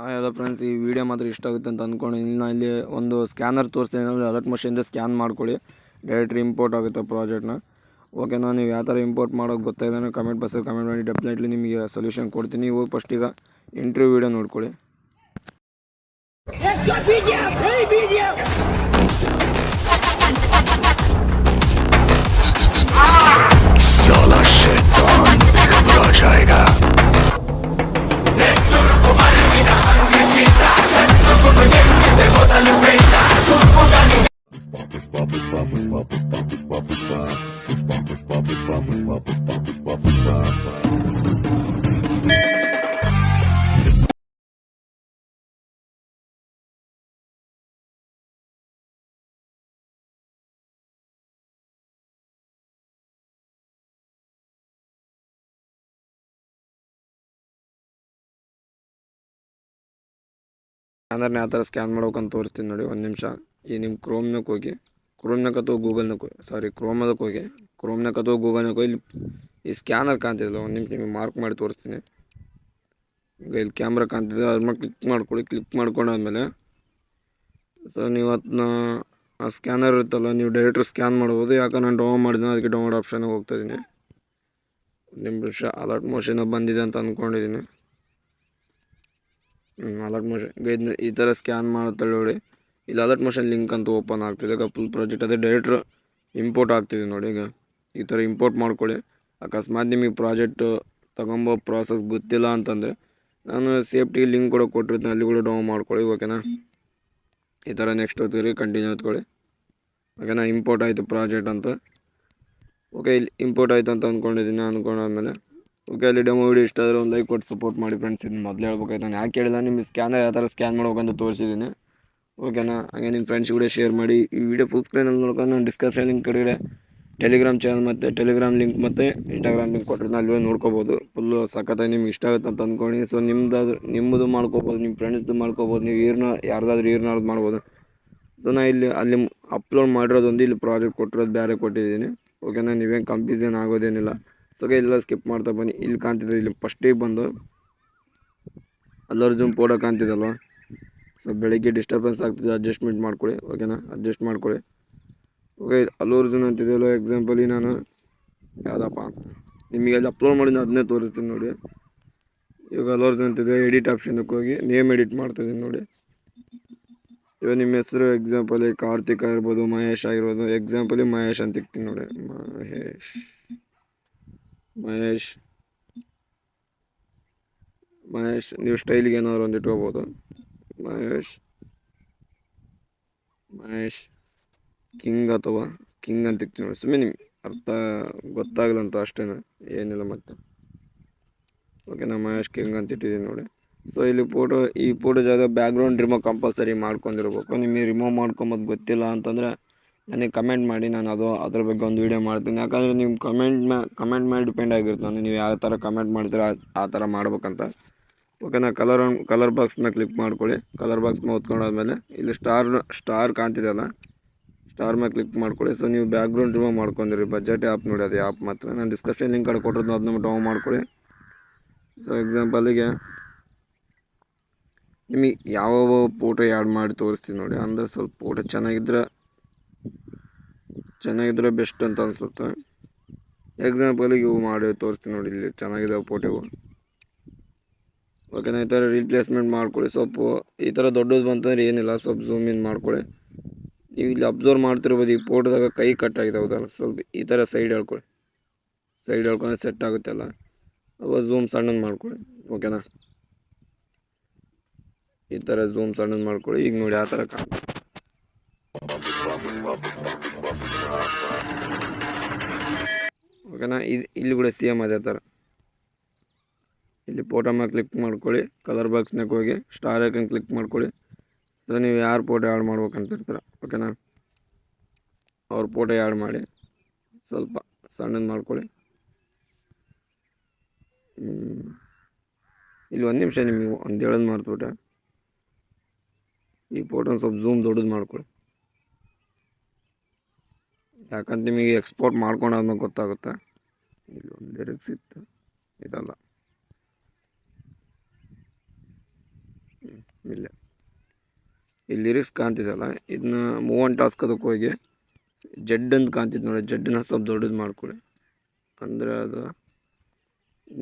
ಎಲ್ಲ ಫ್ರೆಂಡ್ಸ್, ಈ ವಿಡಿಯೋ ಮಾತ್ರ ಇಷ್ಟ ಆಗುತ್ತೆ ಅಂತ ಅಂದ್ಕೊಂಡು ಇನ್ನು ಇಲ್ಲಿ ಒಂದು ಸ್ಕ್ಯಾನರ್ ತೋರಿಸ್ತೀನಿ. ಅಲರ್ಟ್ ಮಷಿನಿಂದ ಸ್ಕ್ಯಾನ್ ಮಾಡ್ಕೊಳ್ಳಿ, ಡೈರೆಕ್ಟ್ರಿ ಇಂಪೋರ್ಟ್ ಆಗುತ್ತೆ ಪ್ರಾಜೆಕ್ಟ್ನ. ಓಕೆನಾ? ನೀವು ಯಾವ ಥರ ಇಂಪೋರ್ಟ್ ಮಾಡೋದು ಗೊತ್ತಾಯಿದ್ರೆ ಕಮೆಂಟ್ ಬಾಕ್ಸಲ್ಲಿ ಕಮೆಂಟ್ ಮಾಡಿ, ಡೆಫಿನೆಟ್ಲಿ ನಿಮಗೆ ಸೊಲ್ಯೂಷನ್ ಕೊಡ್ತೀನಿ. ನೀವು ಫಸ್ಟ್ ಈಗ ಇಂಟರ್ವ್ಯೂ ವಿಡಿಯೋ ನೋಡ್ಕೊಳ್ಳಿ. ಸ್ಕ್ಯಾನರ್ನ ಯಾವ ಥರ ಸ್ಕ್ಯಾನ್ ಮಾಡ್ಬೇಕಂತ ತೋರಿಸ್ತೀನಿ ನೋಡಿ. ಒಂದು ನಿಮಿಷ. ಈ ನಿಮ್ಮ ಕ್ರೋಮ್ನಾಗೆ ಹೋಗಿ, ಅಥವಾ ಗೂಗಲ್ನಾಗೆ ಹೋಗಿ, ಕ್ರೋಮದಕ್ಕೆ ಹೋಗಿ, ಅಥವಾ ಗೂಗಲ್ನಾಗೆ ಹೋಗಿ, ಇಲ್ಲಿ ಈ ಸ್ಕ್ಯಾನರ್ ಕಾಣ್ತಿಲ್ಲ, ಒಂದು ನಿಮಿಷ ನಿಮಗೆ ಮಾರ್ಕ್ ಮಾಡಿ ತೋರಿಸ್ತೀನಿ. ಈಗ ಇಲ್ಲಿ ಕ್ಯಾಮ್ರಾ ಕಾಣ್ತಿದೆ, ಅದ್ರ ಮೇಲೆ ಕ್ಲಿಕ್ ಮಾಡ್ಕೊಳ್ಳಿ. ಕ್ಲಿಕ್ ಮಾಡ್ಕೊಂಡಾದ್ಮೇಲೆ ಸೊ ನೀವು ಅದನ್ನ ಆ ಸ್ಕ್ಯಾನರ್ ಇರುತ್ತಲ್ಲ, ನೀವು ಡೈರೆಕ್ಟ್ರ್ ಸ್ಕ್ಯಾನ್ ಮಾಡ್ಬೋದು. ಯಾಕಂದ್ರೆ ನಾನು ಡೌನ್ಲೋಡ್ ಮಾಡಿದ್ದೀನಿ, ಅದಕ್ಕೆ ಡೌನ್ಲೋಡ್ ಆಪ್ಷನ್ಗೆ ಹೋಗ್ತಾಯಿದ್ದೀನಿ. ನಿಮಿಷ ಅಲರ್ಟ್ ಮೋಷನ್ ಬಂದಿದೆ ಅಂತ ಅಂದ್ಕೊಂಡಿದ್ದೀನಿ. ಅಲರ್ಟ್ ಮೋಷನ್ ಈ ಥರ ಸ್ಕ್ಯಾನ್ ಮಾಡುತ್ತೆ ನೋಡಿ. ಇಲ್ಲಿ ಅಲರ್ಟ್ ಮೋಷನ್ ಲಿಂಕ್ ಅಂತ ಓಪನ್ ಆಗ್ತಿದೆ. ಈಗ ಫುಲ್ ಪ್ರಾಜೆಕ್ಟ್ ಅದೇ ಡೈರೆಕ್ಟ್ರ್ ಇಂಪೋರ್ಟ್ ಆಗ್ತಿದೆ ನೋಡಿ. ಈಗ ಈ ಥರ ಇಂಪೋರ್ಟ್ ಮಾಡ್ಕೊಳ್ಳಿ. ಅಕಸ್ಮಾತ್ ನಿಮಗೆ ಪ್ರಾಜೆಕ್ಟ್ ತಗೊಂಬೋ ಪ್ರಾಸೆಸ್ ಗೊತ್ತಿಲ್ಲ ಅಂತಂದರೆ ನಾನು ಸೇಫ್ಟಿ ಲಿಂಕ್ ಕೂಡ ಕೊಟ್ಟಿರ್ತೀನಿ, ಅಲ್ಲಿ ಕೂಡ ಡೌನ್ ಮಾಡ್ಕೊಳ್ಳಿ. ಓಕೆನಾ? ಈ ಥರ ನೆಕ್ಸ್ಟ್ ಹೊತ್ತಿರಿ ಕಂಟಿನ್ಯೂ ಹೊತ್ಕೊಳ್ಳಿ. ಓಕೆನಾ? ಇಂಪೋರ್ಟ್ ಆಯಿತು ಪ್ರಾಜೆಕ್ಟ್ ಅಂತ. ಓಕೆ, ಇಲ್ಲಿ ಇಂಪೋರ್ಟ್ ಆಯಿತು ಅಂತ ಅಂದ್ಕೊಂಡಾದ್ಮೇಲೆ ಓಕೆ, ಅಲ್ಲಿ ಡೆಮೋ ವಿಡಿಯೋ ಇಷ್ಟ ಆದರೆ ಒಂದು ಲೈಕ್ ಕೊಟ್ಟು ಸಪೋರ್ಟ್ ಮಾಡಿ ಫ್ರೆಂಡ್ಸ್. ಇದು ಮೊದಲು ಹೇಳ್ಬೇಕಾಯ್ತು, ನಾನು ಯಾಕೆ ಹೇಳಿಲ್ಲ, ನಿಮಗೆ ಸ್ಕ್ಯಾನರ್ ಯಾವ ಥರ ಸ್ಕ್ಯಾನ್ ಮಾಡ್ಬೇಕಂತ ತೋರಿಸಿದ್ದೀನಿ. ಓಕೆನಾ? ಹಾಗೆ ನಿಮ್ಮ ಫ್ರೆಂಡ್ಸ್ ಕೂಡ ಶೇರ್ ಮಾಡಿ. ಈ ವಿಡಿಯೋ ಫುಲ್ ಸ್ಕ್ರೀನಲ್ಲಿ ನೋಡ್ಕೊಂಡು ನಾನು ಡಿಸ್ಕ್ರಿಪ್ಷನ್ ಲಿಂಕ್ ಕಡೆಗೆ ಟೆಲಿಗ್ರಾಮ್ ಚಾನಲ್ ಮತ್ತು ಟೆಲಿಗ್ರಾಮ್ ಲಿಂಕ್ ಮತ್ತು ಇನ್ಸ್ಟಾಗ್ರಾಮ್ ಲಿಂಕ್ ಕೊಟ್ಟಿರ್ತೀನಿ, ಅಲ್ಲಿ ನೋಡ್ಕೋಬೋದು. ಫುಲ್ಲು ಸಖತ್ತಾಗಿ ನಿಮ್ಗೆ ಇಷ್ಟ ಆಗುತ್ತೆ ಅಂತ ಅಂದ್ಕೊಂಡು. ಸೊ ನಿಮ್ಮದು ಮಾಡ್ಕೋಬೋದು, ನಿಮ್ಮ ಫ್ರೆಂಡ್ಸ್ದು ಮಾಡ್ಕೋಬೋದು, ನೀವು ಯಾರ್ದಾದ್ರೂ ಮಾಡ್ಬೋದು. ಸೊ ನಾನು ಅಲ್ಲಿ ಅಪ್ಲೋಡ್ ಮಾಡಿರೋದೊಂದು, ಇಲ್ಲಿ ಪ್ರಾಜೆಕ್ಟ್ ಕೊಟ್ಟಿರೋದು ಬೇರೆ ಕೊಟ್ಟಿದ್ದೀನಿ. ಓಕೆನಾ? ನೀವೇನು ಕನ್ಫ್ಯೂಷನ್ ಆಗೋದೇನಿಲ್ಲ. ಸೊ ಇಲ್ಲ ಸ್ಕಿಪ್ ಮಾಡ್ತಾ ಬನ್ನಿ. ಇಲ್ಲಿ ಕಾಣ್ತಿದೆ, ಇಲ್ಲಿ ಫಸ್ಟಿಗೆ ಬಂದು ಅಲ್ಲರ್ಜುನ್ ಫೋಟೋ ಕಾಣ್ತಿದಲ್ವ. ಸೊ ಬೆಳಿಗ್ಗೆ ಡಿಸ್ಟರ್ಬೆನ್ಸ್ ಆಗ್ತಿದೆ, ಅಡ್ಜಸ್ಟ್ಮೆಂಟ್ ಮಾಡ್ಕೊಳ್ಳಿ. ಓಕೆನಾ? ಅಡ್ಜಸ್ಟ್ ಮಾಡ್ಕೊಳ್ಳಿ. ಓಕೆ, ಅಲ್ಲರ್ಜುನ್ ಅಂತಿದೆಯಲ್ಲ, ಎಕ್ಸಾಂಪಲಿ ನಾನು ಯಾವುದಪ್ಪ ನಿಮಗೆ ಅಲ್ಲಿ ಅಪ್ಲೋಡ್ ಮಾಡಿದ್ದು ಅದನ್ನೇ ತೋರಿಸ್ತೀನಿ ನೋಡಿ. ಇವಾಗ ಅಲ್ಲರ್ಜುನ್ ಅಂತಿದೆ, ಎಡಿಟ್ ಆಪ್ಷನ್ಗೆ ಹೋಗಿ ನೇಮ್ ಎಡಿಟ್ ಮಾಡ್ತಿದ್ದೀನಿ ನೋಡಿ. ಇವಾಗ ನಿಮ್ಮ ಹೆಸರು ಎಕ್ಸಾಂಪಲಿ ಕಾರ್ತಿಕ್ ಆಗಿರ್ಬೋದು, ಮಹೇಶ್ ಆಗಿರ್ಬೋದು. ಎಕ್ಸಾಂಪಲಿ ಮಹೇಶ್ ಅಂತ ಇಕ್ತೀನಿ ನೋಡಿ. ಮಹೇಶ್ ನೀವು ಸ್ಟೈಲಿಗೆ ಏನಾದ್ರು ಒಂದು ಇಟ್ಕೋಬೋದು. ಮಹೇಶ್ ಕಿಂಗ್ ಅಥವಾ ಕಿಂಗ್ ಅಂತ ಇಕ್ತೀನಿ ನೋಡಿ. ಸುಮ್ಮನೆ ನಿಮ್ಗೆ ಅರ್ಥ ಗೊತ್ತಾಗಲ್ಲ ಅಂತ ಅಷ್ಟೇ, ಏನಿಲ್ಲ ಮತ್ತೆ. ಓಕೆನಾ? ಮಹೇಶ್ ಕಿಂಗ್ ಅಂತ ಇಟ್ಟಿದ್ದೀನಿ ನೋಡಿ. ಸೊ ಇಲ್ಲಿ ಈ ಫೋಟೋ ಜಾಗ ಬ್ಯಾಕ್ಗ್ರೌಂಡ್ ರಿಮೂವ್ ಕಂಪಲ್ಸರಿ ಮಾಡ್ಕೊಂಡಿರ್ಬೇಕು. ನಿಮಗೆ ರಿಮೂವ್ ಮಾಡ್ಕೊಂಬೋದು ಗೊತ್ತಿಲ್ಲ ಅಂತಂದರೆ ನನಗೆ ಕಮೆಂಟ್ ಮಾಡಿ, ನಾನು ಅದ್ರ ಬಗ್ಗೆ ಒಂದು ವೀಡಿಯೋ ಮಾಡ್ತೀನಿ. ಯಾಕಂದರೆ ನಿಮ್ಮ ಕಮೆಂಟ್ ಮೇಲೆ ಡಿಪೆಂಡ್ ಆಗಿರುತ್ತೆ. ನೀವು ಯಾವ ಥರ ಕಮೆಂಟ್ ಮಾಡ್ತೀರ ಆ ಥರ ಮಾಡ್ಬೇಕಂತ. ಓಕೆನಾ? ಕಲರ್ ಬಾಕ್ಸ್ನ ಕ್ಲಿಕ್ ಮಾಡ್ಕೊಳ್ಳಿ. ಕಲರ್ ಬಾಕ್ಸ್ನ ಓದ್ಕೊಂಡಾದ್ಮೇಲೆ ಇಲ್ಲಿ ಸ್ಟಾರ್ ಕಾಣ್ತಿದೆಯಲ್ಲ, ಸ್ಟಾರ್ ಮೇಲೆ ಕ್ಲಿಕ್ ಮಾಡ್ಕೊಳ್ಳಿ. ಸೊ ನೀವು ಬ್ಯಾಕ್ಗ್ರೌಂಡ್ ರಿಮೂವ್ ಮಾಡ್ಕೊಂಡಿರಿ. ಬಜೆಟ್ ಆ್ಯಪ್ ನೋಡಿ, ಅದು ಆ್ಯಪ್ ಮಾತ್ರ ನಾನು ಡಿಸ್ಕ್ರಿಪ್ಷನ್ ಲಿಂಕ್ ಕಡೆ ಕೊಟ್ಟಿರೋದು, ಅದನ್ನ ಡೌನ್ ಮಾಡ್ಕೊಳ್ಳಿ. ಸೊ ಎಕ್ಸಾಂಪಲಿಗೆ ನಿಮಗೆ ಯಾವ ಫೋಟೋ ಆ್ಯಡ್ ಮಾಡಿ ತೋರಿಸ್ತೀನಿ ನೋಡಿ. ಅಂದರೆ ಸ್ವಲ್ಪ ಫೋಟೋ ಚೆನ್ನಾಗಿದ್ರೆ ಬೆಸ್ಟ್ ಅಂತ ಅನಿಸುತ್ತೆ. ಎಕ್ಸಾಂಪಲಿಗೆ ಇವು ಮಾಡಿ ತೋರಿಸ್ತೀನಿ ನೋಡಿ. ಇಲ್ಲಿ ಚೆನ್ನಾಗಿದೆ ಫೋಟೋವು. ಓಕೆನಾ? ಈ ಥರ ರೀಪ್ಲೇಸ್ಮೆಂಟ್ ಮಾಡ್ಕೊಳ್ಳಿ. ಸ್ವಲ್ಪ ಈ ಥರ ದೊಡ್ಡದು ಬಂತಂದ್ರೆ ಏನಿಲ್ಲ, ಸ್ವಲ್ಪ ಝೂಮ್ ಇನ್ ಮಾಡ್ಕೊಳ್ಳಿ. ನೀವು ಇಲ್ಲಿ ಅಬ್ಸರ್ವ್ ಮಾಡ್ತಿರ್ಬೋದು, ಈ ಫೋಟೋದಾಗ ಕೈ ಕಟ್ ಆಗಿದೆ, ಹೌದಲ್ಲ? ಸ್ವಲ್ಪ ಈ ಥರ ಸೈಡ್ ಹೇಳ್ಕೊಂಡ್ರೆ ಸೆಟ್ ಆಗುತ್ತಲ್ಲ. ಅವಾಗ ಝೂಮ್ ಸಣ್ಣದು ಮಾಡ್ಕೊಳ್ಳಿ. ಓಕೆನಾ? ಈ ಥರ ಝೂಮ್ ಸಣ್ಣದು ಮಾಡ್ಕೊಳ್ಳಿ. ಈಗ ನೋಡಿ ಆ ಥರ ಓಕೆನಾ? ಇಲ್ಲಿ ಕೂಡ ಸೇಮ್ ಅದೇ ಥರ. ಇಲ್ಲಿ ಫೋಟೋ ಮೇಲೆ ಕ್ಲಿಕ್ ಮಾಡ್ಕೊಳ್ಳಿ. ಕಲರ್ ಬಾಕ್ಸ್ನಾಗ ಹೋಗಿ ಸ್ಟಾರ್ ಐಕನ್ ಕ್ಲಿಕ್ ಮಾಡ್ಕೊಳ್ಳಿ. ಸೊ ನೀವು ಯಾರು ಫೋಟೋ ಆ್ಯಡ್ ಮಾಡ್ಬೇಕಂತಿರ್ತೀರ, ಓಕೆನಾ? ಅವ್ರ ಫೋಟೋ ಆ್ಯಡ್ ಮಾಡಿ ಸ್ವಲ್ಪ ಸಣ್ಣದು ಮಾಡ್ಕೊಳ್ಳಿ. ಇಲ್ಲಿ ಒಂದು ನಿಮಿಷ, ನಿಮಗೆ ಒಂದು ಹೇಳೋದು ಮಾಡ್ಬಿಟ್ಟೆ. ಈ ಫೋಟೋನ ಸ್ವಲ್ಪ ಝೂಮ್ ದೊಡ್ಡದು ಮಾಡ್ಕೊಳ್ಳಿ. ಯಾಕಂತ ನಿಮಗೆ ಎಕ್ಸ್ಪೋರ್ಟ್ ಮಾಡ್ಕೊಂಡಾದ್ಮೇಲೆ ಗೊತ್ತಾಗುತ್ತೆ. ಇಲ್ಲಿ ಒಂದು ಲಿರಿಕ್ಸ್ ಇತ್ತು, ಇದಲ್ಲ. ಇಲ್ಲ ಇಲ್ಲಿ ಲಿರಿಕ್ಸ್ ಕಾಣ್ತಿದಲ್ಲ, ಇದನ್ನ ಮೂವ್ ಆನ್ ಟಾಸ್ಕ್ ಅದಕ್ಕೆ ಹೋಗಿ ಜಡ್ ಅಂತ ಕಾಣ್ತಿದ್ದು ನೋಡಿ, ಜಡ್ಡನ್ನ ಸ್ವಲ್ಪ ದೊಡ್ಡದು ಮಾಡ್ಕೊಳ್ಳಿ. ಅಂದರೆ ಅದು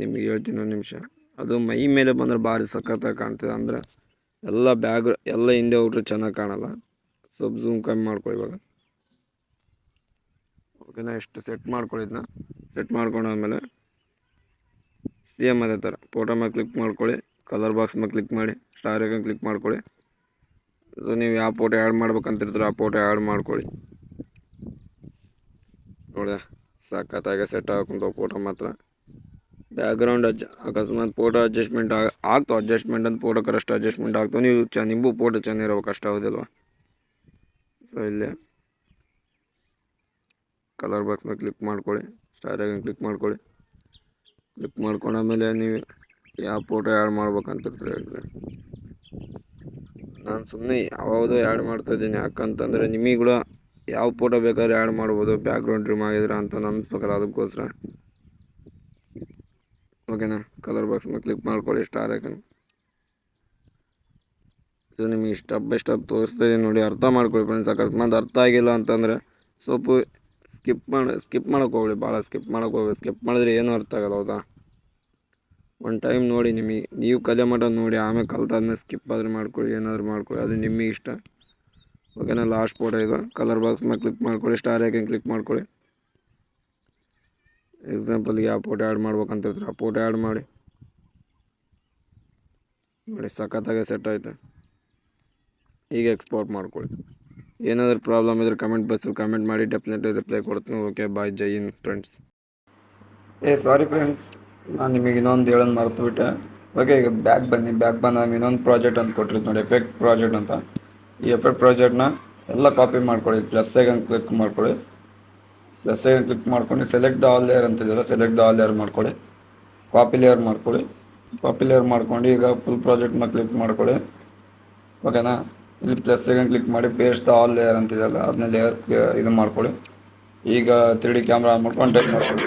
ನಿಮಗೆ ಹೇಳ್ತೀನಿ ಒಂದು ನಿಮಿಷ. ಅದು ಮೈ ಮೇಲೆ ಬಂದರೆ ಭಾರಿ ಸಖತ್ತಾಗಿ ಕಾಣ್ತದೆ. ಅಂದರೆ ಎಲ್ಲ ಬ್ಯಾಗ್ ಎಲ್ಲ ಹಿಂದೆ ಹೋಗ್ರೆ ಚೆನ್ನಾಗಿ ಕಾಣಲ್ಲ. ಸ್ವಲ್ಪ ಝೂಮ್ ಕಮ್ಮಿ ಮಾಡ್ಕೊಳ್ಳಿ ಇವಾಗ. ಓಕೆನಾ, ಎಷ್ಟು ಸೆಟ್ ಮಾಡ್ಕೊಳ್ಳಿದ್ನ ಸೆಟ್ ಮಾಡ್ಕೊಂಡಾದ್ಮೇಲೆ ಸೇಮ್ ಅದೇ ಥರ ಫೋಟೋ ಮೇಲೆ ಕ್ಲಿಕ್ ಮಾಡ್ಕೊಳ್ಳಿ, ಕಲರ್ ಬಾಕ್ಸ್ ಮೇಲೆ ಕ್ಲಿಕ್ ಮಾಡಿ, ಸ್ಟಾರ್ ಐಕನ್ ಕ್ಲಿಕ್ ಮಾಡ್ಕೊಳ್ಳಿ. ಸೊ ನೀವು ಯಾವ ಫೋಟೋ ಆ್ಯಡ್ ಮಾಡ್ಬೇಕಂತಿರ್ತೀರೋ ಆ ಫೋಟೋ ಆ್ಯಡ್ ಮಾಡ್ಕೊಳ್ಳಿ. ನೋಡ ಸಖತ್ತಾಗಿ ಸೆಟ್ ಹಾಕೊಂಡು ಫೋಟೋ ಮಾತ್ರ. ಬ್ಯಾಕ್ಗ್ರೌಂಡ್ ಅಕಸ್ಮಾತ್ ಫೋಟೋ ಅಡ್ಜಸ್ಟ್ಮೆಂಟ್ ಆಗ್ತಾವೆ, ಅಡ್ಜಸ್ಟ್ಮೆಂಟ್ ಅಂತ ಫೋಟೋ ಕರೆಕ್ಟ್ ಅಡ್ಜಸ್ಟ್ಮೆಂಟ್ ಆಗ್ತಾವೆ. ನೀವು ನಿಂಬು ಫೋಟೋ ಚೆನ್ನಾಗಿರ್ಬೇಕು, ಕಷ್ಟ ಆಗೋದಿಲ್ವ. ಸೊ ಇಲ್ಲೇ ಕಲರ್ ಬಾಕ್ಸ್ ಮೇಲೆ ಕ್ಲಿಕ್ ಮಾಡ್ಕೊಳ್ಳಿ, ಸ್ಟಾರ್ ಐಕನ್ ಕ್ಲಿಕ್ ಮಾಡ್ಕೊಳ್ಳಿ. ಕ್ಲಿಕ್ ಮಾಡ್ಕೊಂಡಾದ್ಮೇಲೆ ನೀವು ಯಾವ ಫೋಟೋ ಆ್ಯಡ್ ಮಾಡ್ಬೇಕಂತಿರ್ತೀರ ಹೇಳಿದ್ರೆ, ನಾನು ಸುಮ್ಮನೆ ಯಾವುದೋ ಆ್ಯಡ್ ಮಾಡ್ತಾಯಿದ್ದೀನಿ. ಯಾಕಂತಂದರೆ ನಿಮಗೆ ಕೂಡ ಯಾವ ಫೋಟೋ ಬೇಕಾದ್ರೆ ಆ್ಯಡ್ ಮಾಡ್ಬೋದು, ಬ್ಯಾಕ್ಗ್ರೌಂಡ್ ಡ್ರೀಮ್ ಆಗಿದ್ರೆ ಅಂತ ಅನಿಸ್ಬೇಕಲ್ಲ, ಅದಕ್ಕೋಸ್ಕರ. ಓಕೆನಾ, ಕಲರ್ ಬಾಕ್ಸ್ ಮೇಲೆ ಕ್ಲಿಕ್ ಮಾಡ್ಕೊಳ್ಳಿ, ಸ್ಟಾರ್ ಐಕನ್. ಸೊ ನಿಮಗೆ ಸ್ಟೆಪ್ ಬೈ ಸ್ಟೆಪ್ ತೋರಿಸ್ತಾ ನೋಡಿ, ಅರ್ಥ ಮಾಡ್ಕೊಳ್ಳಿ ಫ್ರೆಂಡ್ಸ್. ಅಕಸ್ಮಾತ್ ಅರ್ಥ ಆಗಿಲ್ಲ ಅಂತಂದರೆ ಸ್ವಲ್ಪ ಸ್ಕಿಪ್ ಮಾಡೋಕೆ ಹೋಗ್ಲಿ, ಭಾಳ ಸ್ಕಿಪ್ ಮಾಡಿದ್ರೆ ಏನೂ ಅರ್ಥ ಆಗಲ್ಲ, ಹೌದಾ. ಒಂದು ಟೈಮ್ ನೋಡಿ, ನಿಮಗೆ ನೀವು ಕಲೆ ಮಟ್ಟ ನೋಡಿ, ಆಮೇಲೆ ಕಲ್ತಾದ್ಮೇಲೆ ಸ್ಕಿಪ್ ಆದರೂ ಮಾಡ್ಕೊಳ್ಳಿ, ಏನಾದರೂ ಮಾಡ್ಕೊಳ್ಳಿ, ಅದು ನಿಮಗೆ ಇಷ್ಟ. ಓಕೆನಾ, ಲಾಸ್ಟ್ ಫೋಟೋ ಇದು. ಕಲರ್ ಬಾಕ್ಸ್ ಮೇಲೆ ಕ್ಲಿಕ್ ಮಾಡ್ಕೊಳ್ಳಿ, ಸ್ಟಾರ್ ಐಕನ್ ಕ್ಲಿಕ್ ಮಾಡ್ಕೊಳ್ಳಿ. ಎಕ್ಸಾಂಪಲ್ಗೆ ಯಾವ ಫೋಟೋ ಆ್ಯಡ್ ಮಾಡ್ಬೇಕಂತಿರ್ತೀರ ಆ ಫೋಟೋ ಆ್ಯಡ್ ಮಾಡಿ. ನೋಡಿ ಸಖತ್ತಾಗೆ ಸೆಟ್ ಆಯಿತು. ಈಗ ಎಕ್ಸ್ಪೋರ್ಟ್ ಮಾಡ್ಕೊಳ್ಳಿ. ಏನಾದರೂ ಪ್ರಾಬ್ಲಮ್ ಇದ್ದರೆ ಕಮೆಂಟ್ ಬಾಕ್ಸಲ್ಲಿ ಕಮೆಂಟ್ ಮಾಡಿ, ಡೆಫಿನೆಟ್ಲಿ ರಿಪ್ಲೈ ಕೊಡ್ತೀನಿ. ಓಕೆ, ಬಾಯ್, ಜೈ ಹಿಂದ್ ಫ್ರೆಂಡ್ಸ್. ಸಾರಿ ಫ್ರೆಂಡ್ಸ್, ನಾನು ನಿಮಗೆ ಇನ್ನೊಂದು ಹೇಳೋದು ಮರ್ತುಬಿಟ್ಟೆ. ಓಕೆ, ಈಗ ಬ್ಯಾಕ್ ಬಂದಾಗ ಇನ್ನೊಂದು ಪ್ರಾಜೆಕ್ಟ್ ಅಂತ ಕೊಟ್ಟಿರ್ತೀನಿ ನೋಡಿ, ಎಫೆಕ್ಟ್ ಪ್ರಾಜೆಕ್ಟ್ ಅಂತ. ಈ ಎಫೆಕ್ಟ್ ಪ್ರಾಜೆಕ್ಟ್ನ ಎಲ್ಲ ಕಾಪಿ ಮಾಡ್ಕೊಳ್ಳಿ. ಪ್ಲಸ್ ಐಕನ್ ಕ್ಲಿಕ್ ಮಾಡ್ಕೊಳ್ಳಿ, ಪ್ಲಸ್ ಐಕನ್ ಕ್ಲಿಕ್ ಮಾಡ್ಕೊಂಡು ಸೆಲೆಕ್ಟ್ ದ ಆಲ್ ಲೇಯರ್ ಅಂತಿದೆಯಲ್ಲ, ಸೆಲೆಕ್ಟ್ ದ ಆಲ್ ಲೇಯರ್ ಮಾಡ್ಕೊಳ್ಳಿ. ಕಾಪಿ ಲೇಯರ್ ಮಾಡ್ಕೊಳ್ಳಿ. ಕಾಪಿ ಲೇಯರ್ ಮಾಡ್ಕೊಂಡು ಈಗ ಫುಲ್ ಪ್ರಾಜೆಕ್ಟ್ ಮೇಲೆ ಕ್ಲಿಕ್ ಮಾಡ್ಕೊಳ್ಳಿ. ಓಕೆನಾ, ಇಲ್ಲಿ ಪ್ಲಸ್ ಐಕನ್ ಕ್ಲಿಕ್ ಮಾಡಿ ಪೇಸ್ಟ್ ದ ಆಲ್ ಲೇಯರ್ ಅಂತಿದೆಯಲ್ಲ, ಅದನ್ನ ಲೇಯರ್ ಇದು ಮಾಡ್ಕೊಳ್ಳಿ. ಈಗ 3D ಕ್ಯಾಮ್ರಾ ಮಾಡ್ಕೊಂಡು ಟೈಪ್ ಮಾಡ್ಕೊಳ್ಳಿ.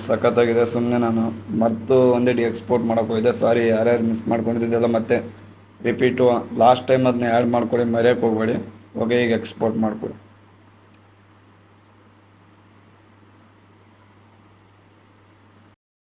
ಸಖತ್ತಾಗಿದೆ. ಸುಮ್ಮನೆ ನಾನು ಮತ್ತು ಒಂದೇ ಎಕ್ಸ್ಪೋರ್ಟ್ ಮಾಡೋಕೆ ಹೋಗಿದೆ. ಸಾರಿ, ಯಾರ್ಯಾರು ಮಿಸ್ ಮಾಡ್ಕೊಂಡಿದ್ದೆಲ್ಲ ಮತ್ತೆ ರಿಪೀಟು ಲಾಸ್ಟ್ ಟೈಮ್ ಅದನ್ನ ಆ್ಯಡ್ ಮಾಡ್ಕೊಳ್ಳಿ, ಮರೆಯೋಕ್ಕೆ ಹೋಗಬೇಡಿ. ಓಕೆ, ಈಗ ಎಕ್ಸ್ಪೋರ್ಟ್ ಮಾಡ್ಕೊಳ್ಳಿ.